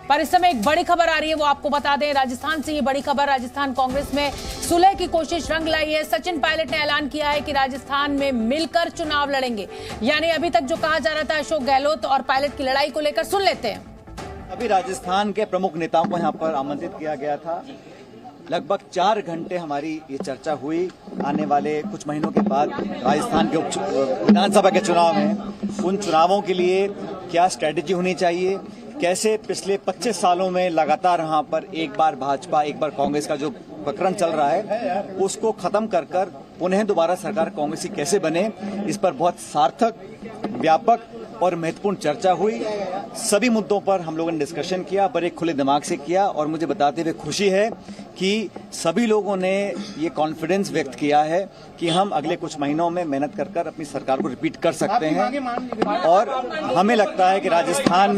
पर इस समय एक बड़ी खबर आ रही है, वो आपको बता दें। राजस्थान से ये बड़ी खबर, राजस्थान कांग्रेस में सुलह की कोशिश रंग लाई है। सचिन पायलट ने ऐलान किया है कि राजस्थान में मिलकर चुनाव लड़ेंगे। यानी अभी तक जो कहा जा रहा था अशोक गहलोत और पायलट की लड़ाई को लेकर, सुन लेते हैं। अभी राजस्थान के प्रमुख नेताओं को यहाँ पर आमंत्रित किया गया था। लगभग 4 घंटे हमारी ये चर्चा हुई। आने वाले कुछ महीनों के बाद राजस्थान के विधानसभा के चुनाव हैं। उन चुनावों के लिए क्या स्ट्रेटेजी होनी चाहिए, कैसे पिछले 25 सालों में लगातार यहाँ पर एक बार भाजपा एक बार कांग्रेस का जो प्रकरण चल रहा है उसको खत्म कर कर पुनः दोबारा सरकार कांग्रेस की कैसे बने, इस पर बहुत सार्थक, व्यापक और महत्वपूर्ण चर्चा हुई। सभी मुद्दों पर हम लोगों ने डिस्कशन किया, बड़े खुले दिमाग से किया और मुझे बताते हुए खुशी है कि सभी लोगों ने ये कॉन्फिडेंस व्यक्त किया है कि हम अगले कुछ महीनों में मेहनत कर कर अपनी सरकार को रिपीट कर सकते हैं। और हमें लगता है कि राजस्थान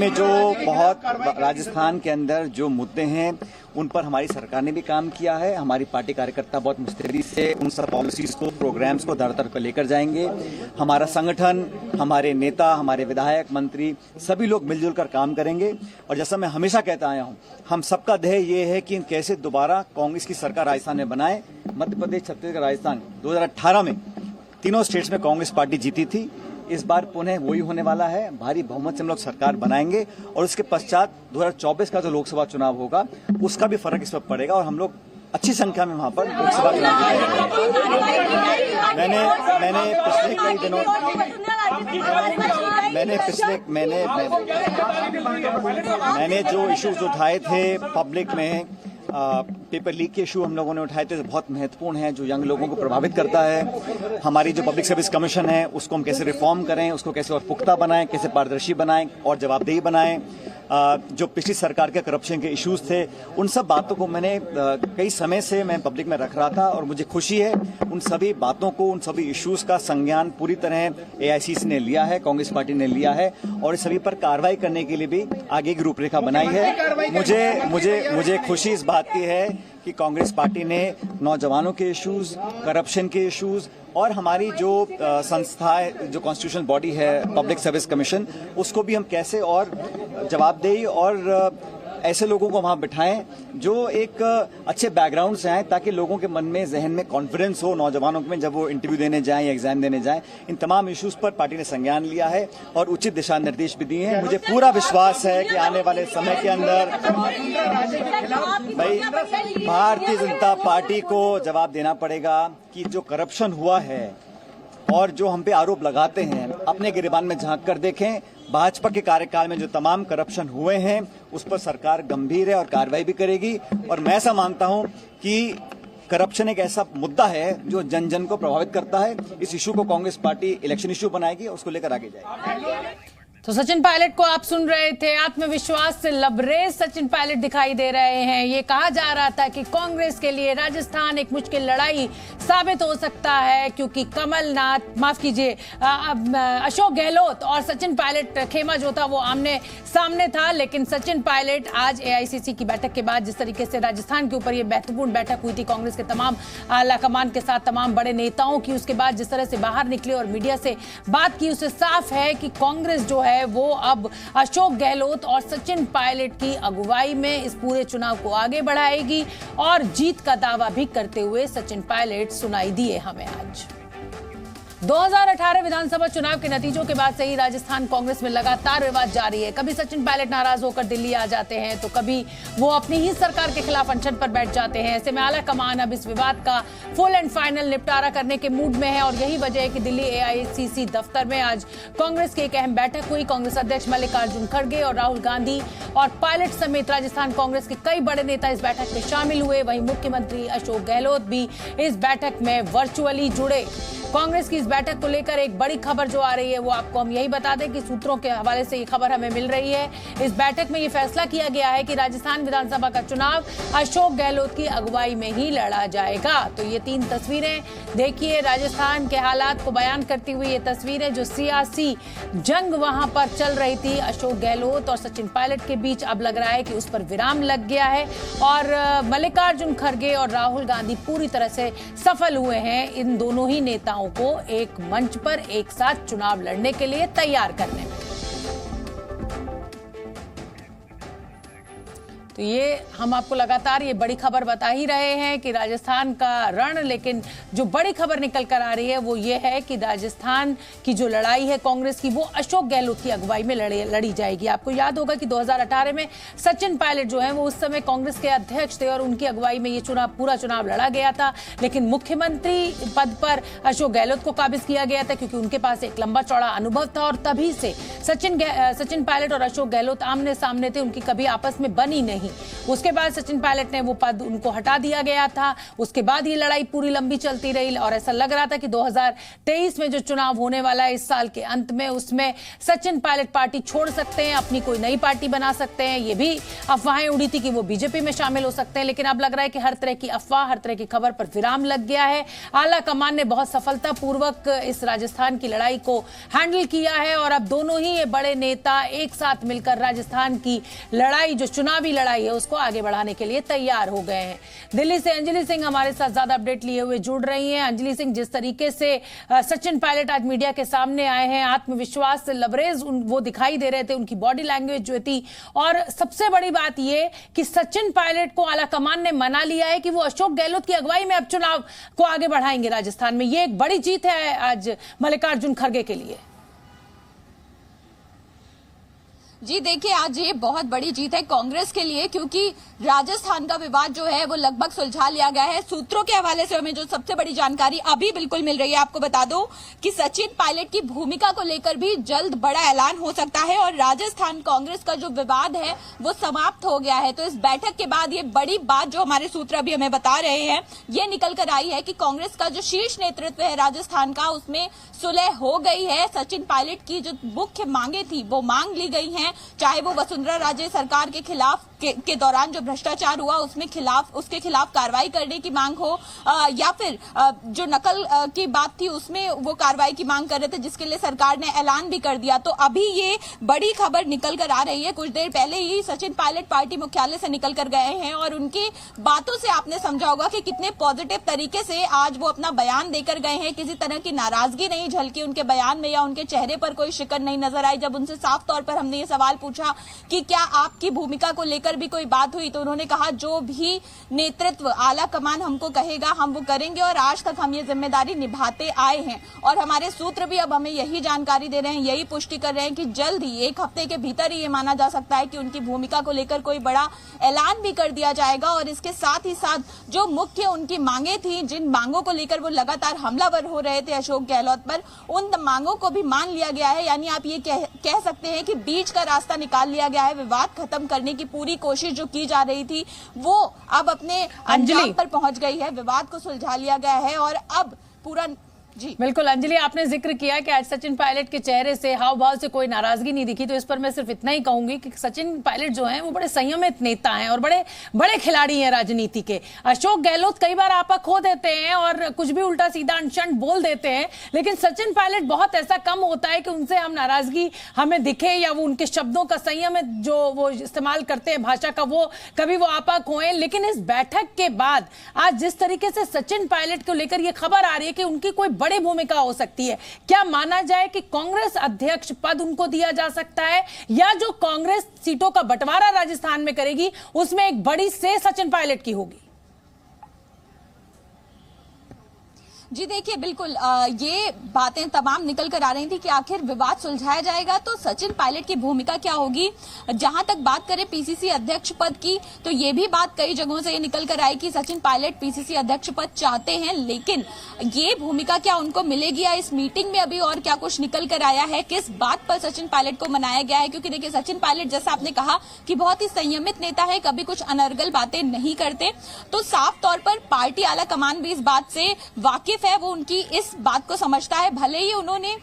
के अंदर जो मुद्दे हैं उन पर हमारी सरकार ने भी काम किया है। हमारी पार्टी कार्यकर्ता बहुत मुस्तैदी से उन सब पॉलिसीज को, प्रोग्राम्स को दर दर पर लेकर जाएंगे। हमारा संगठन, हमारे नेता, हमारे विधायक, मंत्री सभी लोग मिलजुल कर काम करेंगे। और जैसा मैं हमेशा कहता आया हूं, हम सबका ध्येय ये है कि कैसे दोबारा कांग्रेस की सरकार राजस्थान में बनाए। मध्य प्रदेश, छत्तीसगढ़, राजस्थान 2018 में तीनों स्टेट्स में कांग्रेस पार्टी जीती थी। इस बार पुनः वही होने वाला है। भारी बहुमत से हम लोग सरकार बनाएंगे और उसके पश्चात 2024 का जो लोकसभा चुनाव होगा उसका भी फर्क इस पर पड़ेगा और हम लोग अच्छी संख्या में वहां पर लोकसभा चुनाव मैंने पिछले कई दिनों मैंने जो इश्यूज उठाए थे पब्लिक में, पेपर लीक के इशू हम लोगों ने उठाए थे जो बहुत महत्वपूर्ण है, जो यंग लोगों को प्रभावित करता है। हमारी जो पब्लिक सर्विस कमीशन है उसको हम कैसे रिफॉर्म करें, उसको कैसे और पुख्ता बनाएं, कैसे पारदर्शी बनाएं और जवाबदेही बनाएं। जो पिछली सरकार के करप्शन के इश्यूज थे उन सब बातों को मैंने कई समय से मैं पब्लिक में रख रहा था और मुझे खुशी है उन सभी बातों को, उन सभी इश्यूज का संज्ञान पूरी तरह एआईसीसी ने लिया है, कांग्रेस पार्टी ने लिया है और इस सभी पर कार्रवाई करने के लिए भी आगे की रूपरेखा बनाई है। मुझे खुशी इस बात की है कि कांग्रेस पार्टी ने नौजवानों के इश्यूज, करप्शन के इश्यूज और हमारी जो संस्था है, जो कॉन्स्टिट्यूशनल बॉडी है पब्लिक सर्विस कमीशन, उसको भी हम कैसे और जवाबदेही और ऐसे लोगों को वहां बिठाएं जो एक अच्छे बैकग्राउंड से आए ताकि लोगों के मन में, जहन में कॉन्फिडेंस हो नौजवानों में जब वो इंटरव्यू देने जाएं या एग्जाम देने जाएं। इन तमाम इश्यूज पर पार्टी ने संज्ञान लिया है और उचित दिशा निर्देश भी दिए हैं। मुझे पूरा विश्वास है कि आने वाले समय के अंदर भाई भारतीय जनता पार्टी को जवाब देना पड़ेगा कि जो करप्शन हुआ है और जो हम पे आरोप लगाते हैं, अपने गिरेबान में झांक कर देखें। भाजपा के कार्यकाल में जो तमाम करप्शन हुए हैं उस पर सरकार गंभीर है और कार्रवाई भी करेगी। और मैं ऐसा मानता हूं कि करप्शन एक ऐसा मुद्दा है जो जन जन को प्रभावित करता है। इस इशू को कांग्रेस पार्टी इलेक्शन इशू बनाएगी और उसको लेकर आगे जाएगी। तो सचिन पायलट को आप सुन रहे थे, आत्मविश्वास से लबरेज सचिन पायलट दिखाई दे रहे हैं। ये कहा जा रहा था कि कांग्रेस के लिए राजस्थान एक मुश्किल लड़ाई साबित हो सकता है क्योंकि अशोक गहलोत और सचिन पायलट खेमा जो था वो आमने सामने था। लेकिन सचिन पायलट आज एआईसीसी की बैठक के बाद जिस तरीके से राजस्थान के ऊपर ये महत्वपूर्ण बैठक हुई थी कांग्रेस के तमाम आलाकमान के साथ, तमाम बड़े नेताओं की, उसके बाद जिस तरह से बाहर निकले और मीडिया से बात की, उससे साफ है कि कांग्रेस जो है वो अब अशोक गहलोत और सचिन पायलट की अगुवाई में इस पूरे चुनाव को आगे बढ़ाएगी और जीत का दावा भी करते हुए सचिन पायलट सुनाई दिए हमें आज। 2018 विधानसभा चुनाव के नतीजों के बाद से ही राजस्थान कांग्रेस में लगातार विवाद जारी है। कभी सचिन पायलट नाराज होकर दिल्ली आ जाते हैं तो कभी वो अपनी ही सरकार के खिलाफ अनशन पर बैठ जाते हैं। ऐसे में आला कमान अब इस विवाद का फुल एंड फाइनल निपटारा करने के मूड में है और यही वजह है कि दिल्ली एआईसीसी दफ्तर में आज कांग्रेस की एक अहम बैठक हुई। कांग्रेस अध्यक्ष मल्लिकार्जुन खड़गे और राहुल गांधी और पायलट समेत राजस्थान कांग्रेस के कई बड़े नेता इस बैठक में शामिल हुए। वहीं मुख्यमंत्री अशोक गहलोत भी इस बैठक में वर्चुअली जुड़े। कांग्रेस की इस बैठक को लेकर एक बड़ी खबर जो आ रही है वो आपको हम यही बता दें कि सूत्रों के हवाले से ये खबर हमें मिल रही है। इस बैठक में ये फैसला किया गया है कि राजस्थान विधानसभा का चुनाव अशोक गहलोत की अगुवाई में ही लड़ा जाएगा। तो ये 3 तस्वीरें देखिए, राजस्थान के हालात को बयान करती हुई ये तस्वीरें, जो सियासी जंग वहां पर चल रही थी अशोक गहलोत और सचिन पायलट के बीच, अब लग रहा है कि उस पर विराम लग गया है और मल्लिकार्जुन खड़गे और राहुल गांधी पूरी तरह से सफल हुए हैं इन दोनों ही नेताओं को एक मंच पर एक साथ चुनाव लड़ने के लिए तैयार करने में। तो ये हम आपको लगातार ये बड़ी खबर बता ही रहे हैं कि राजस्थान का रण, लेकिन जो बड़ी खबर निकल कर आ रही है वो ये है कि राजस्थान की जो लड़ाई है कांग्रेस की, वो अशोक गहलोत की अगुवाई में लड़ी जाएगी। आपको याद होगा कि 2018 में सचिन पायलट जो है वो उस समय कांग्रेस के अध्यक्ष थे और उनकी अगुवाई में ये पूरा चुनाव लड़ा गया था, लेकिन मुख्यमंत्री पद पर अशोक गहलोत को काबिज किया गया था क्योंकि उनके पास एक लंबा चौड़ा अनुभव था और तभी से सचिन पायलट और अशोक गहलोत आमने सामने थे, उनकी कभी आपस में बनी नहीं। उसके बाद सचिन पायलट ने वो पद उनको हटा दिया गया था। उसके बाद ये लड़ाई पूरी लंबी चलती रही और ऐसा लग रहा था कि 2023 में जो चुनाव होने वाला है इस साल के अंत में, उसमें सचिन पायलट पार्टी छोड़ सकते हैं, अपनी कोई नई पार्टी बना सकते हैं। ये भी अफवाहें उड़ी थी कि वो बीजेपी में शामिल हो सकते हैं, लेकिन अब लग रहा है कि हर तरह की अफवाह, हर तरह की खबर पर विराम लग गया है। आला कमान ने बहुत सफलतापूर्वक इस राजस्थान की लड़ाई को हैंडल किया है और अब दोनों ही ये बड़े नेता एक साथ मिलकर राजस्थान की लड़ाई, जो चुनावी लड़ाई है, उसको आगे बढ़ाने के लिए तैयार हो गए हैं। दिल्ली से अंजलि सिंह हमारे साथ ज्यादा अपडेट लिए हुए जुड़ रही हैं। अंजलि सिंह, जिस तरीके से सचिन पायलट आज मीडिया के सामने आए हैं, आत्मविश्वास से लबरेज वो दिखाई दे रहे थे, उनकी बॉडी लैंग्वेज जो थी, और सबसे बड़ी बात ये कि सचिन पायलट को आला कमान ने मना लिया है कि वो अशोक गहलोत की अगुवाई में अब चुनाव को आगे बढ़ाएंगे राजस्थान में। ये एक बड़ी जीत है आज मल्लिकार्जुन खड़गे के लिए। जी देखिए, आज ये बहुत बड़ी जीत है कांग्रेस के लिए, क्योंकि राजस्थान का विवाद जो है वो लगभग सुलझा लिया गया है। सूत्रों के हवाले से हमें जो सबसे बड़ी जानकारी अभी बिल्कुल मिल रही है, आपको बता दो कि सचिन पायलट की भूमिका को लेकर भी जल्द बड़ा ऐलान हो सकता है और राजस्थान कांग्रेस का जो विवाद है वो समाप्त हो गया है। तो इस बैठक के बाद ये बड़ी बात जो हमारे सूत्र अभी हमें बता रहे हैं, ये निकल कर आई है कि कांग्रेस का जो शीर्ष नेतृत्व है राजस्थान का, उसमें सुलह हो गई है। सचिन पायलट की जो मुख्य मांगे थी वो मांग ली गई हैं, चाहे वो वसुंधरा राजे सरकार के खिलाफ के दौरान जो भ्रष्टाचार हुआ उसके खिलाफ कार्रवाई करने की मांग हो, या फिर जो नकल की बात थी उसमें वो कार्रवाई की मांग कर रहे थे, जिसके लिए सरकार ने ऐलान भी कर दिया। तो अभी ये बड़ी खबर निकल कर आ रही है। कुछ देर पहले ही सचिन पायलट पार्टी मुख्यालय से निकल कर गए हैं और उनकी बातों से आपने समझा होगा कि कितने पॉजिटिव तरीके से आज वो अपना बयान देकर गए हैं। किसी तरह की नाराजगी नहीं झलकी उनके बयान में या उनके चेहरे पर कोई शिकन नहीं नजर आई। जब उनसे साफ तौर पर हमने ये सवाल पूछा कि क्या आपकी भूमिका को लेकर भी कोई बात हुई, तो उन्होंने कहा जो भी नेतृत्व आला कमान हमको कहेगा हम वो करेंगे और आज तक हम ये जिम्मेदारी निभाते आए हैं। और हमारे सूत्र भी अब हमें यही जानकारी दे रहे हैं, यही पुष्टि कर रहे हैं कि जल्द ही, एक हफ्ते के भीतर ही ये माना जा सकता है कि उनकी भूमिका को लेकर कोई बड़ा ऐलान भी कर दिया जाएगा। और इसके साथ ही साथ जो मुख्य उनकी मांगे थी, जिन मांगों को लेकर वो लगातार हमलावर हो रहे थे अशोक गहलोत पर, उन मांगों को भी मान लिया गया है। यानी आप ये कह सकते हैं कि बीच का रास्ता निकाल लिया गया है। विवाद खत्म करने की पूरी कोशिश जो की जा रही थी वो अब अपने अंजाम पर पहुंच गई है। विवाद को सुलझा लिया गया है और अब पूरा जी बिल्कुल। अंजलि, आपने जिक्र किया कि आज सचिन पायलट के चेहरे से, हाव भाव से कोई नाराजगी नहीं दिखी, तो इस पर मैं सिर्फ इतना ही कहूंगी कि सचिन पायलट जो हैं वो बड़े संयमित नेता हैं और बड़े बड़े खिलाड़ी हैं राजनीति के। अशोक गहलोत कई बार आपा खो देते हैं और कुछ भी उल्टा सीधा अनशन बोल देते हैं, लेकिन सचिन पायलट बहुत ऐसा कम होता है कि उनसे हम नाराजगी हमें दिखे या वो उनके शब्दों का संयमित जो वो इस्तेमाल करते हैं भाषा का, वो कभी वो आपा खोए। लेकिन इस बैठक के बाद आज जिस तरीके से सचिन पायलट को लेकर ये खबर आ रही है कि उनकी कोई बड़ी भूमिका हो सकती है, क्या माना जाए कि कांग्रेस अध्यक्ष पद उनको दिया जा सकता है, या जो कांग्रेस सीटों का बंटवारा राजस्थान में करेगी उसमें एक बड़ी से सचिन पायलट की होगी? जी देखिए, बिल्कुल ये बातें तमाम निकल कर आ रही थी कि आखिर विवाद सुलझाया जाएगा तो सचिन पायलट की भूमिका क्या होगी। जहां तक बात करें पीसीसी अध्यक्ष पद की, तो ये भी बात कई जगहों से ये निकल कर आई कि सचिन पायलट पीसीसी अध्यक्ष पद चाहते हैं, लेकिन ये भूमिका क्या उनको मिलेगी या इस मीटिंग में अभी और क्या कुछ निकल कर आया है, किस बात पर सचिन पायलट को मनाया गया है। क्योंकि देखिए, सचिन पायलट जैसा आपने कहा कि बहुत ही संयमित नेता है, कभी कुछ अनर्गल बातें नहीं करते, तो साफ तौर पर पार्टी आला कमान भी इस बात से वाकिफ है, वो उनकी इस बात को समझता है। भले ही उन्होंने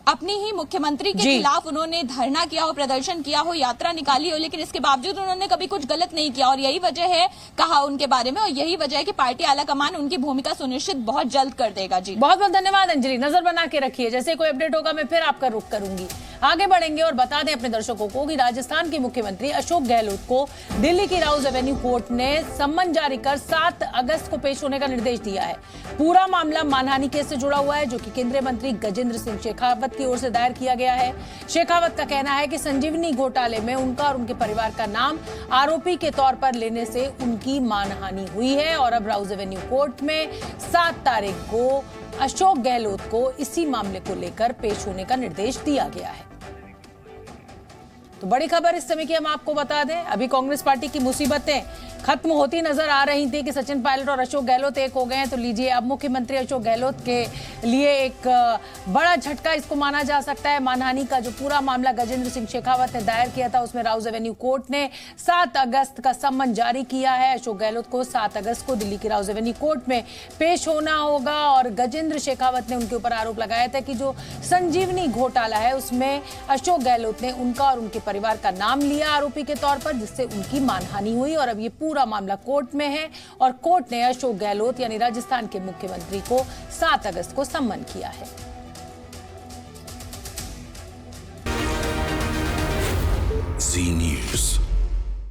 अपनी ही मुख्यमंत्री के खिलाफ उन्होंने धरना किया हो, प्रदर्शन किया हो, यात्रा निकाली हो, लेकिन इसके बावजूद उन्होंने कभी कुछ गलत नहीं किया और यही वजह है, कहा उनके बारे में, और यही वजह है कि पार्टी आला कमान उनकी भूमिका सुनिश्चित बहुत जल्द कर देगा। जी बहुत बहुत धन्यवाद अंजलि, नजर बना के रखिए, जैसे कोई अपडेट होगा मैं फिर आपका रुख करूंगी। आगे बढ़ेंगे और बता दें अपने दर्शकों को कि राजस्थान के मुख्यमंत्री अशोक गहलोत को दिल्ली की राउज एवेन्यू कोर्ट ने सम्मन जारी कर 7 अगस्त को पेश होने का निर्देश दिया है। पूरा मामला मानहानि केस से जुड़ा हुआ है, जो कि केंद्रीय मंत्री गजेंद्र सिंह शेखावत की ओर से दायर किया गया है। शेखावत का कहना है कि संजीवनी घोटाले में उनका और उनके परिवार का नाम आरोपी के तौर पर लेने से उनकी मानहानि हुई है और अब राउज एवेन्यू कोर्ट में 7 तारीख को अशोक गहलोत को इसी मामले को लेकर पेश होने का निर्देश दिया गया है। तो बड़ी खबर इस समय की हम आपको बता दें, अभी कांग्रेस पार्टी की मुसीबतें खत्म होती नजर आ रही थी कि सचिन पायलट और अशोक गहलोत एक हो गए हैं। तो लीजिए, अब मुख्यमंत्री अशोक गहलोत के लिए एक बड़ा झटका इसको माना जा सकता है। मानहानि का जो पूरा मामला गजेंद्र सिंह शेखावत ने दायर किया था, उसमें राउज एवेन्यू कोर्ट ने 7 अगस्त का सम्मन जारी किया है। अशोक गहलोत को 7 अगस्त को दिल्ली की राउज एवेन्यू कोर्ट में पेश होना होगा और गजेंद्र शेखावत ने उनके ऊपर आरोप लगाया था कि जो संजीवनी घोटाला है उसमें अशोक गहलोत ने उनका और उनके परिवार का नाम लिया आरोपी के तौर पर, जिससे उनकी मानहानि हुई और अब ये पूरा मामला कोर्ट में है और कोर्ट ने अशोक गहलोत यानी राजस्थान के मुख्यमंत्री को 7 अगस्त को सम्मन किया है।